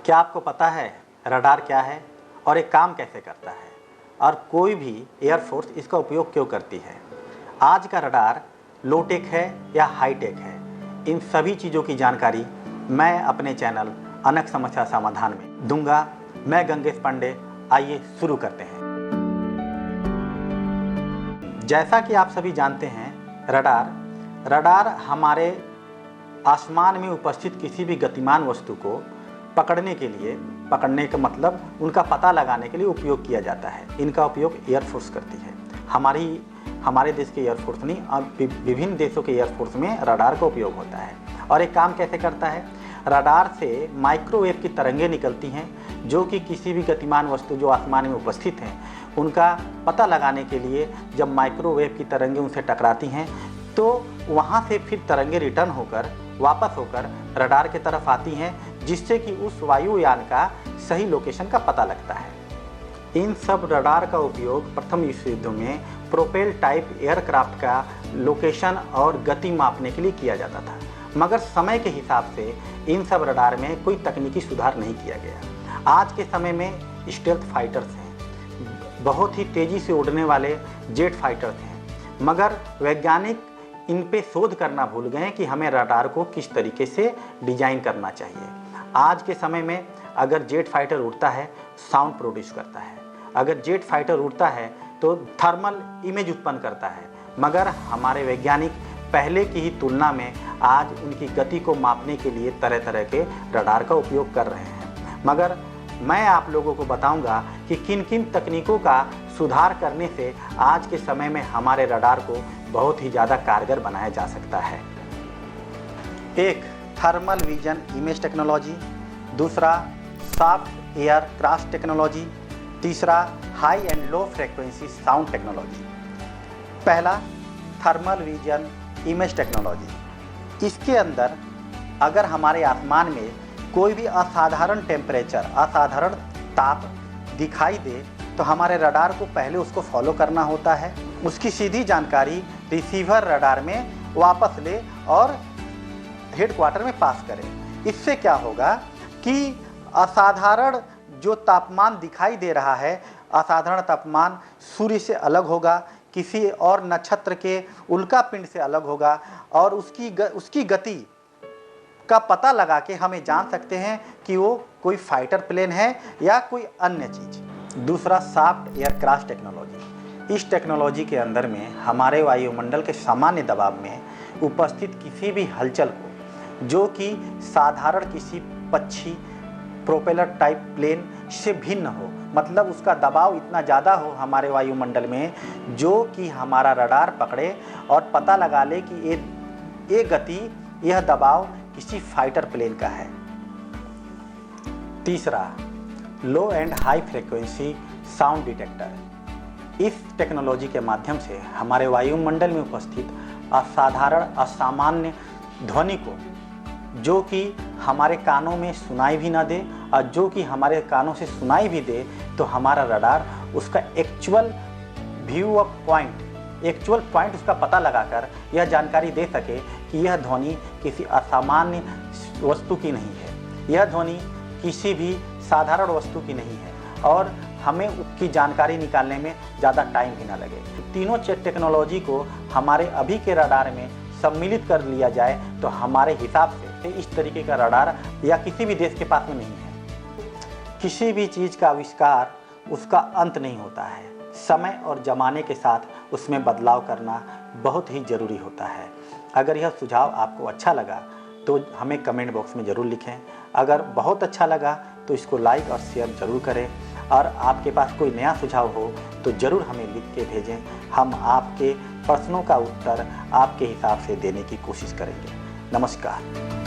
क्या आपको पता है रडार क्या है और ये काम कैसे करता है और कोई भी एयरफोर्स इसका उपयोग क्यों करती है? आज का रडार लो टेक है या हाई टेक है, इन सभी चीज़ों की जानकारी मैं अपने चैनल अनक समस्या समाधान में दूंगा। मैं गंगेश पांडे, आइए शुरू करते हैं। जैसा कि आप सभी जानते हैं, रडार हमारे आसमान में उपस्थित किसी भी गतिमान वस्तु को पकड़ने के लिए, पकड़ने का मतलब उनका पता लगाने के लिए उपयोग किया जाता है। इनका उपयोग एयरफोर्स करती है। हमारे देश के एयरफोर्स नहीं, अब विभिन्न देशों के एयरफोर्स में रडार का उपयोग होता है। और एक काम कैसे करता है? रडार से माइक्रोवेव की तरंगें निकलती हैं जो कि किसी भी गतिमान वस्तु जो आसमान में उपस्थित हैं उनका पता लगाने के लिए जब माइक्रोवेव की तरंगें उनसे टकराती हैं तो वहाँ से फिर तरंगें रिटर्न होकर वापस होकर रडार की तरफ आती हैं, जिससे कि उस वायुयान का सही लोकेशन का पता लगता है। इन सब रडार का उपयोग प्रथम विश्व युद्ध में प्रोपेल टाइप एयरक्राफ्ट का लोकेशन और गति मापने के लिए किया जाता था, मगर समय के हिसाब से इन सब रडार में कोई तकनीकी सुधार नहीं किया गया। आज के समय में स्टेल्थ फाइटर्स हैं, बहुत ही तेज़ी से उड़ने वाले जेट फाइटर्स हैं, मगर वैज्ञानिक इन पे शोध करना भूल गए कि हमें रडार को किस तरीके से डिजाइन करना चाहिए। आज के समय में अगर जेट फाइटर उड़ता है, साउंड प्रोड्यूस करता है। अगर जेट फाइटर उड़ता है तो थर्मल इमेज उत्पन्न करता है, मगर हमारे वैज्ञानिक पहले की ही तुलना में आज उनकी गति को मापने के लिए तरह तरह के रडार का उपयोग कर रहे हैं। मगर मैं आप लोगों को बताऊंगा कि किन किन तकनीकों का सुधार करने से आज के समय में हमारे रडार को बहुत ही ज़्यादा कारगर बनाया जा सकता है। एक, थर्मल विजन इमेज टेक्नोलॉजी। दूसरा, सॉफ्ट एयर क्रॉस टेक्नोलॉजी। तीसरा, high and low frequency sound technology. पहला, थर्मल विजन इमेज टेक्नोलॉजी। इसके अंदर अगर हमारे आसमान में कोई भी असाधारण टेम्परेचर, असाधारण ताप दिखाई दे तो हमारे रडार को पहले उसको फॉलो करना होता है, उसकी सीधी जानकारी रिसीवर रडार में वापस ले और हेडक्वार्टर में पास करें। इससे क्या होगा कि असाधारण जो तापमान दिखाई दे रहा है, असाधारण तापमान सूर्य से अलग होगा, किसी और नक्षत्र के उल्का पिंड से अलग होगा और उसकी गति का पता लगा के हमें जान सकते हैं कि वो कोई फाइटर प्लेन है या कोई अन्य चीज़। दूसरा, सॉफ्ट एयर क्रॉस टेक्नोलॉजी। इस टेक्नोलॉजी के अंदर में हमारे वायुमंडल के सामान्य दबाव में उपस्थित किसी भी हलचल को, जो कि साधारण किसी पक्षी प्रोपेलर टाइप प्लेन से भिन्न हो, मतलब उसका दबाव इतना ज़्यादा हो हमारे वायुमंडल में जो कि हमारा रडार पकड़े और पता लगा ले कि ये गति, यह दबाव किसी फाइटर प्लेन का है। तीसरा, low and high frequency sound detector. इस टेक्नोलॉजी के माध्यम से हमारे वायुमंडल में उपस्थित असाधारण, असामान्य ध्वनि को, जो कि हमारे कानों में सुनाई भी ना दे और जो कि हमारे कानों से सुनाई भी दे, तो हमारा रडार उसका actual view of point, actual point उसका पता लगाकर यह जानकारी दे सके कि यह ध्वनि किसी असामान्य वस्तु की नहीं है, यह ध्वनि किसी भी साधारण वस्तु की नहीं है और हमें उसकी जानकारी निकालने में ज़्यादा टाइम भी ना लगे। तीनों टेक्नोलॉजी को हमारे अभी के रडार में सम्मिलित कर लिया जाए तो हमारे हिसाब से इस तरीके का रडार या किसी भी देश के पास में नहीं है। किसी भी चीज़ का आविष्कार, उसका अंत नहीं होता है। समय और ज़माने के साथ उसमें बदलाव करना बहुत ही ज़रूरी होता है। अगर यह सुझाव आपको अच्छा लगा तो हमें कमेंट बॉक्स में ज़रूर लिखें। अगर बहुत अच्छा लगा तो इसको लाइक और शेयर ज़रूर करें और आपके पास कोई नया सुझाव हो तो ज़रूर हमें लिख के भेजें। हम आपके प्रश्नों का उत्तर आपके हिसाब से देने की कोशिश करेंगे। नमस्कार।